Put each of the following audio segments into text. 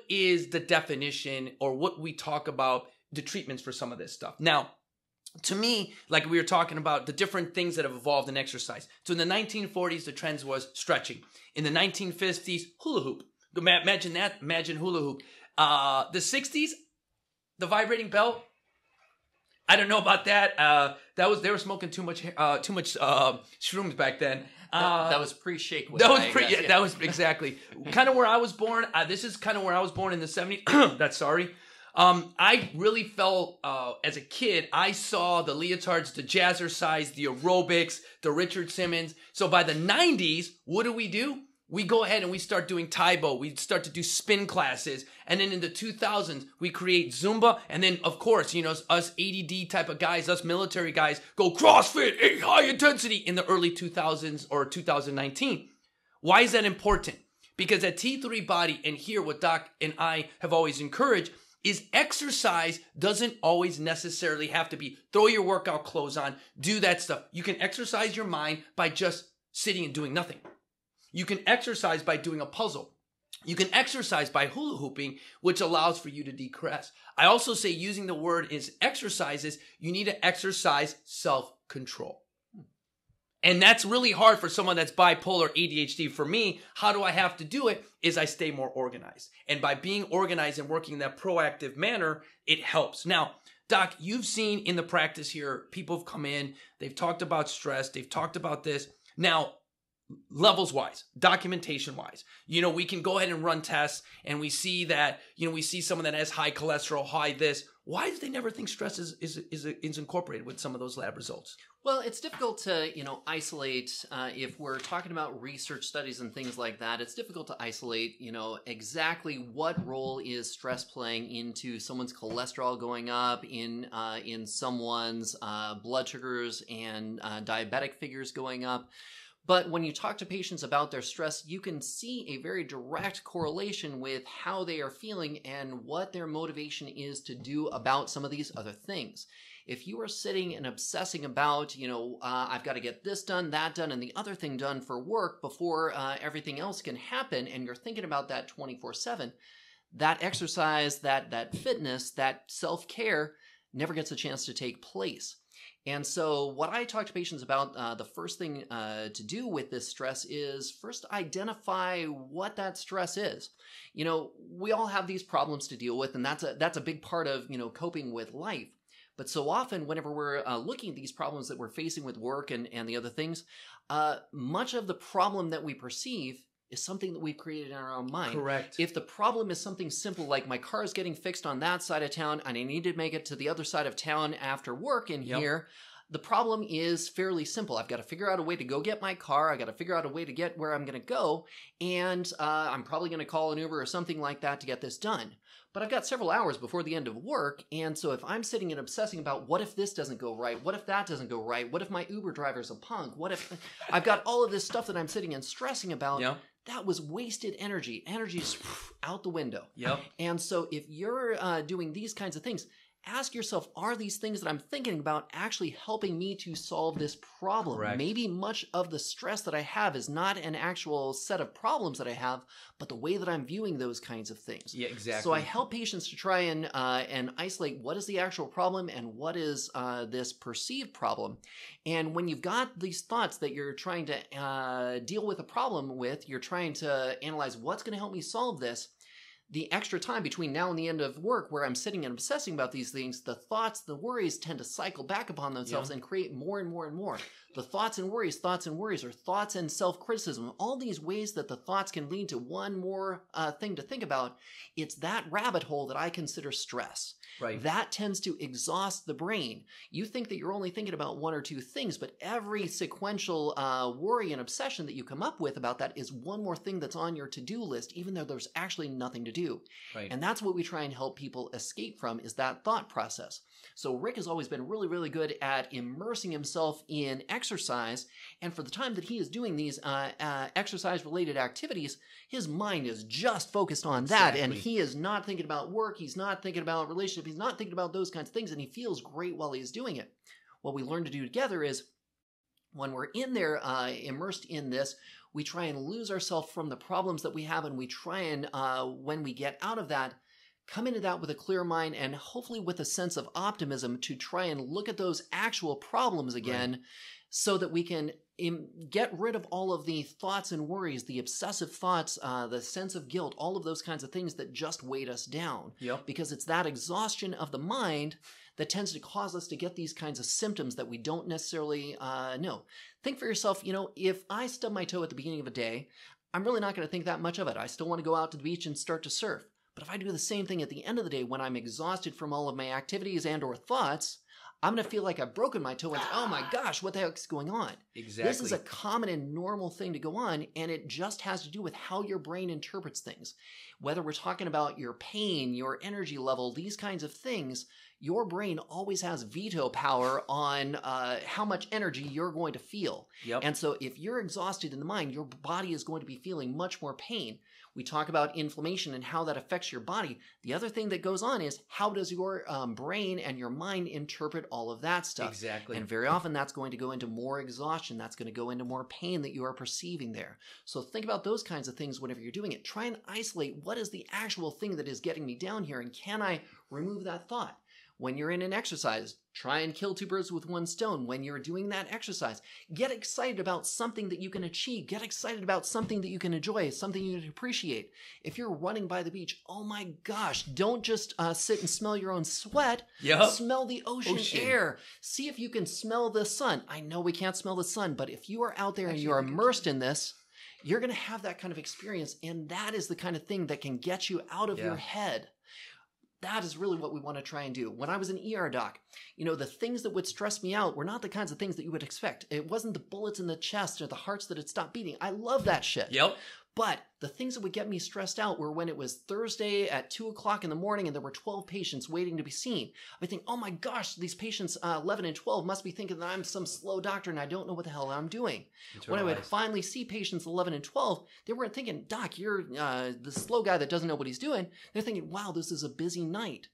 is the definition or what we talk about the treatments for some of this stuff? Now, to me, like we were talking about the different things that have evolved in exercise. So in the 1940s, the trends was stretching. In the 1950s, hula hoop. Imagine that. Imagine hula hoop. The 60s, the vibrating belt. I don't know about that. They were smoking too much shrooms back then. That was pre-shake. That was exactly kind of where I was born. This is kind of where I was born in the 70s. That's sorry. I really felt, as a kid, I saw the leotards, the jazzercise, the aerobics, the Richard Simmons. So by the 90s, what do? We go ahead and we start doing Taibo. We start to do spin classes. And then in the 2000s, we create Zumba. And then, of course, you know, us ADD type of guys, us military guys, go CrossFit, high intensity in the early 2000s or 2019. Why is that important? Because at T3 Body, and here what Doc and I have always encouraged, is exercise doesn't always necessarily have to be throw your workout clothes on, do that stuff. You can exercise your mind by just sitting and doing nothing. You can exercise by doing a puzzle. You can exercise by hula hooping, which allows for you to decompress. I also say using the word is exercises, you need to exercise self-control. And that's really hard for someone that's bipolar ADHD. For me, how do I have to do it? Is I stay more organized. And by being organized and working in that proactive manner, it helps. Now, Doc, you've seen in the practice here, people have come in, they've talked about stress, they've talked about this. Now, levels wise, documentation wise, you know, we can go ahead and run tests and we see that, you know, we see someone that has high cholesterol, high this. Why do they never think stress is incorporated with some of those lab results? Well, it's difficult to, isolate, if we're talking about research studies and things like that, it's difficult to isolate, exactly what role is stress playing into someone's cholesterol going up, in someone's blood sugars and diabetic figures going up. But when you talk to patients about their stress, you can see a very direct correlation with how they are feeling and what their motivation is to do about some of these other things. If you are sitting and obsessing about, I've got to get this done, that done, and the other thing done for work before everything else can happen, and you're thinking about that 24/7, that exercise, that fitness, that self-care never gets a chance to take place. And so what I talk to patients about, the first thing to do with this stress is first identify what that stress is. We all have these problems to deal with, and that's a big part of, coping with life. But so often whenever we're looking at these problems that we're facing with work and the other things, much of the problem that we perceive is something that we've created in our own mind. Correct. If the problem is something simple like my car is getting fixed on that side of town and I need to make it to the other side of town after work in here, the problem is fairly simple. I've got to figure out a way to go get my car. I got to figure out a way to get where I'm going to go. And I'm probably going to call an Uber or something like that to get this done. But I've got several hours before the end of work. And so if I'm sitting and obsessing about what if this doesn't go right? What if that doesn't go right? What if my Uber driver's a punk? What if I've got all of this stuff that I'm sitting and stressing about? That was wasted energy. Energy's out the window. And so if you're doing these kinds of things, ask yourself, are these things that I'm thinking about actually helping me to solve this problem? Correct. Maybe much of the stress that I have is not an actual set of problems that I have, but the way that I'm viewing those kinds of things. Yeah, exactly. So I help patients to try and isolate what is the actual problem and what is this perceived problem. And when you've got these thoughts that you're trying to deal with a problem with, you're trying to analyze what's going to help me solve this. The extra time between now and the end of work where I'm sitting and obsessing about these things, the thoughts, the worries tend to cycle back upon themselves and create more and more and more. The thoughts and worries are thoughts and self-criticism. All these ways that the thoughts can lead to one more thing to think about. It's that rabbit hole that I consider stress. Right. That tends to exhaust the brain. You think that you're only thinking about one or two things, but every sequential worry and obsession that you come up with about that is one more thing that's on your to-do list, even though there's actually nothing to do. Right. And that's what we try and help people escape from, is that thought process. So Rick has always been really, really good at immersing himself in exercise. And for the time that he is doing these exercise-related activities, his mind is just focused on that. Exactly. And he is not thinking about work. He's not thinking about relationship. He's not thinking about those kinds of things. And he feels great while he's doing it. What we learn to do together is when we're in there immersed in this, we try and lose ourselves from the problems that we have, and we try and, when we get out of that, come into that with a clear mind and hopefully with a sense of optimism to try and look at those actual problems again, right, so that we can get rid of all of the thoughts and worries, the obsessive thoughts, the sense of guilt, all of those kinds of things that just weight us down. Yep. Because it's that exhaustion of the mind that tends to cause us to get these kinds of symptoms that we don't necessarily know. Think for yourself, if I stub my toe at the beginning of a day, I'm really not going to think that much of it. I still want to go out to the beach and start to surf. But if I do the same thing at the end of the day when I'm exhausted from all of my activities and or thoughts, I'm going to feel like I've broken my toe and oh my gosh, what the heck's going on? Exactly. This is a common and normal thing to go on, and it just has to do with how your brain interprets things. Whether we're talking about your pain, your energy level, these kinds of things, your brain always has veto power on how much energy you're going to feel. Yep. And so if you're exhausted in the mind, your body is going to be feeling much more pain. We talk about inflammation and how that affects your body. The other thing that goes on is how does your brain and your mind interpret all of that stuff? Exactly. And very often that's going to go into more exhaustion. That's going to go into more pain that you are perceiving there. So think about those kinds of things whenever you're doing it. Try and isolate what is the actual thing that is getting me down here, and can I remove that thought? When you're in an exercise, try and kill two birds with one stone. When you're doing that exercise, get excited about something that you can achieve. Get excited about something that you can enjoy, something you can appreciate. If you're running by the beach, oh my gosh, don't just sit and smell your own sweat. Yep. Smell the ocean air. See if you can smell the sun. I know we can't smell the sun, but if you are out there and you're immersed in this, you're going to have that kind of experience, and that is the kind of thing that can get you out of your head. That is really what we want to try and do. When I was an ER doc, the things that would stress me out were not the kinds of things that you would expect. It wasn't the bullets in the chest or the hearts that had stopped beating. I love that shit. Yep. But the things that would get me stressed out were when it was Thursday at 2 o'clock in the morning and there were 12 patients waiting to be seen. I would think, oh my gosh, these patients 11 and 12 must be thinking that I'm some slow doctor and I don't know what the hell I'm doing. When I would finally see patients 11 and 12, they weren't thinking, Doc, you're the slow guy that doesn't know what he's doing. They're thinking, wow, this is a busy night.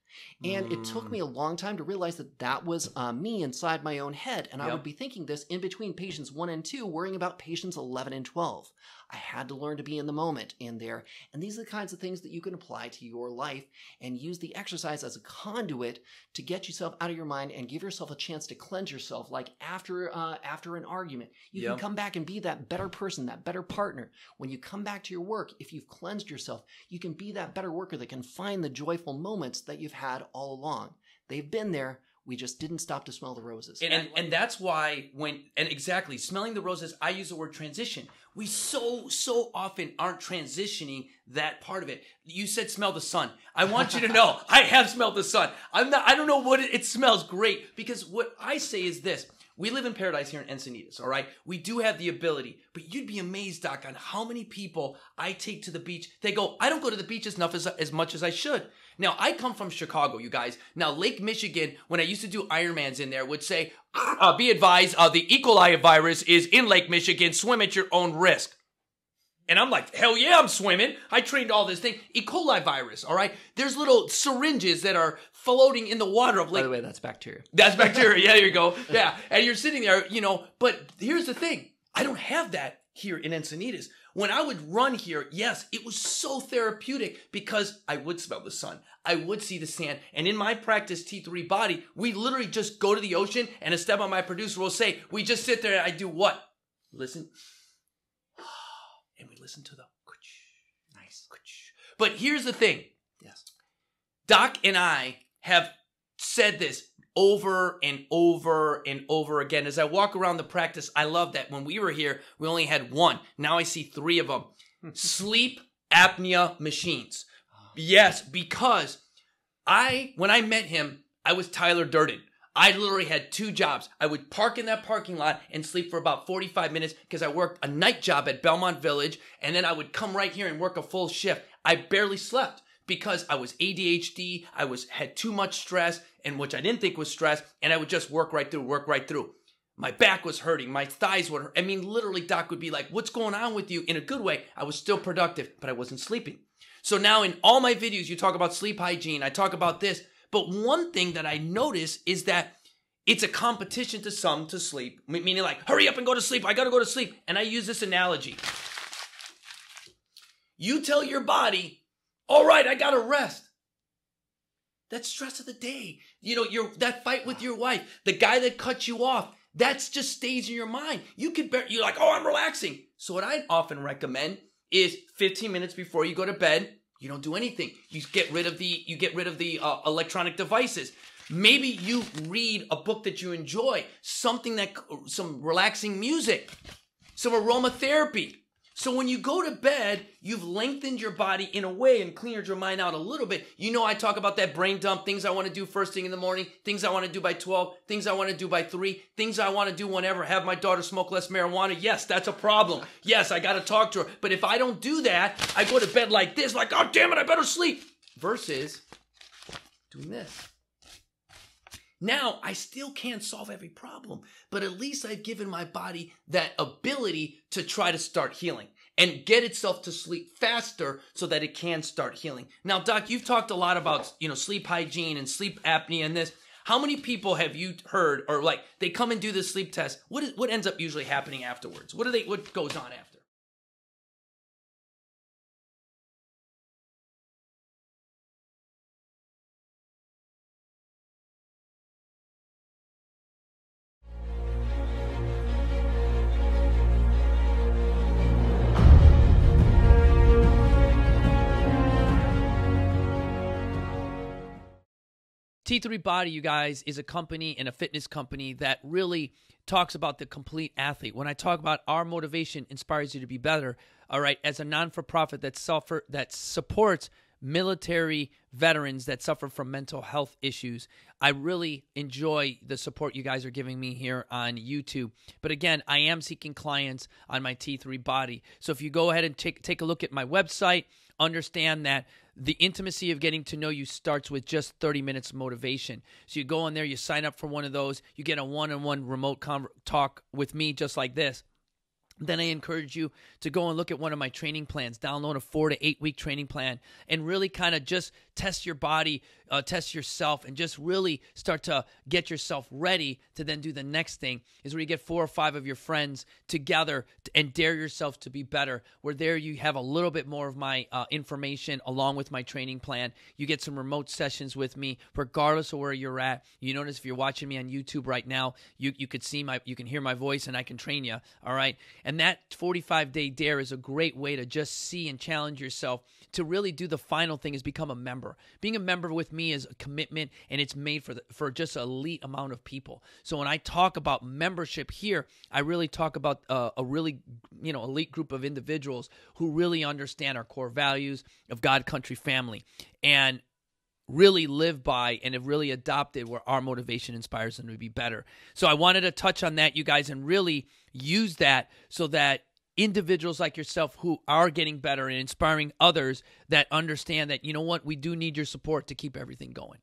And it took me a long time to realize that that was me inside my own head. And I would be thinking this in between patients 1 and 2, worrying about patients 11 and 12. I had to learn to be in the moment in there. And these are the kinds of things that you can apply to your life and use the exercise as a conduit to get yourself out of your mind and give yourself a chance to cleanse yourself. Like after an argument, you can come back and be that better person, that better partner. When you come back to your work, if you've cleansed yourself, you can be that better worker that can find the joyful moments that you've had all along. They've been there. We just didn't stop to smell the roses. And that's why exactly, smelling the roses, I use the word transition. We so often aren't transitioning that part of it. You said smell the sun. I want you to know, I have smelled the sun. I don't know what it smells great, because what I say is this. We live in paradise here in Encinitas, all right? We do have the ability, but you'd be amazed, Doc, on how many people I take to the beach. They go, I don't go to the beach as much as I should. Now, I come from Chicago, you guys. Now, Lake Michigan, when I used to do Ironmans in there, would say, be advised, the E. coli virus is in Lake Michigan. Swim at your own risk. And I'm like, hell yeah, I'm swimming. I trained all this thing. E. coli virus, all right? There's little syringes that are floating in the water of Lake. By the way, that's bacteria. That's bacteria. Yeah, there you go. Yeah. And you're sitting there, but here's the thing. I don't have that here in Encinitas. When I would run here, yes, it was so therapeutic because I would smell the sun. I would see the sand. And in my practice T3 body, we literally just go to the ocean, and Esteban, my producer, will say, we just sit there and I do what? Listen. And we listen to the nice. But here's the thing. Yes. Doc and I have said this over and over and over again. As I walk around the practice, I love that. When we were here, we only had one. Now I see 3 of them. Sleep apnea machines. Yes, because when I met him, I was Tyler Durden. I literally had 2 jobs. I would park in that parking lot and sleep for about 45 minutes because I worked a night job at Belmont Village, and then I would come right here and work a full shift. I barely slept because I was ADHD, had too much stress, and which I didn't think was stress, and I would just work right through. My back was hurting, my thighs would hurt. I mean, literally, Doc would be like, what's going on with you? In a good way. I was still productive, but I wasn't sleeping. So now in all my videos, you talk about sleep hygiene, I talk about this. But one thing that I notice is that It's a competition to some to sleep, meaning like, hurry up and go to sleep. I got to go to sleep. And I use this analogy. You tell your body, all right, I got to rest. That's stress of the day. You know, that fight with your wife, the guy that cut you off, that's just stays in your mind. You're like, oh, I'm relaxing. So what I often recommend is 15 minutes before you go to bed, you don't do anything. You get rid of the electronic devices. Maybe you read a book that you enjoy, some relaxing music, some aromatherapy. So when you go to bed, you've lengthened your body in a way and cleared your mind out a little bit. You know, I talk about that brain dump, things I want to do first thing in the morning, things I want to do by 12, things I want to do by 3, things I want to do whenever, have my daughter smoke less marijuana. Yes, that's a problem. Yes, I got to talk to her. But if I don't do that, I go to bed like this, like, oh, damn it, I better sleep. Versus doing this. Now, I still can't solve every problem, but at least I've given my body that ability to try to start healing and get itself to sleep faster so that it can start healing. Now, Doc, you've talked a lot about, sleep hygiene and sleep apnea and this. How many people have you heard, or like they come and do this sleep test? What ends up usually happening afterwards? What goes on after? T3 Body, you guys, is a company and a fitness company that really talks about the complete athlete. When I talk about our motivation inspires you to be better, all right, as a non-for-profit that supports military veterans that suffer from mental health issues, I really enjoy the support you guys are giving me here on YouTube. But again, I am seeking clients on my T3 Body. So if you go ahead and take a look at my website, understand that the intimacy of getting to know you starts with just 30 minutes motivation. So you go on there, you sign up for one of those, you get a one-on-one remote talk with me just like this. Then I encourage you to go and look at one of my training plans, download a 4 to 8 week training plan, and really kind of just test your body, test yourself, and just really start to get yourself ready to then do the next thing is where you get 4 or 5 of your friends together and dare yourself to be better, where there you have a little bit more of my information along with my training plan. You get some remote sessions with me regardless of where you're at. You notice if you're watching me on YouTube right now, you can hear my voice and I can train you, all right? And that 45-day dare is a great way to just see and challenge yourself to really do the final thing is become a member. Being a member with me is a commitment, and it's made for just an elite amount of people. So when I talk about membership here, I really talk about a really elite group of individuals who really understand our core values of God, country, family, and really live by and have really adopted where our motivation inspires them to be better. So I wanted to touch on that, you guys, and really use that so that individuals like yourself who are getting better and inspiring others that understand that, you know what, we do need your support to keep everything going.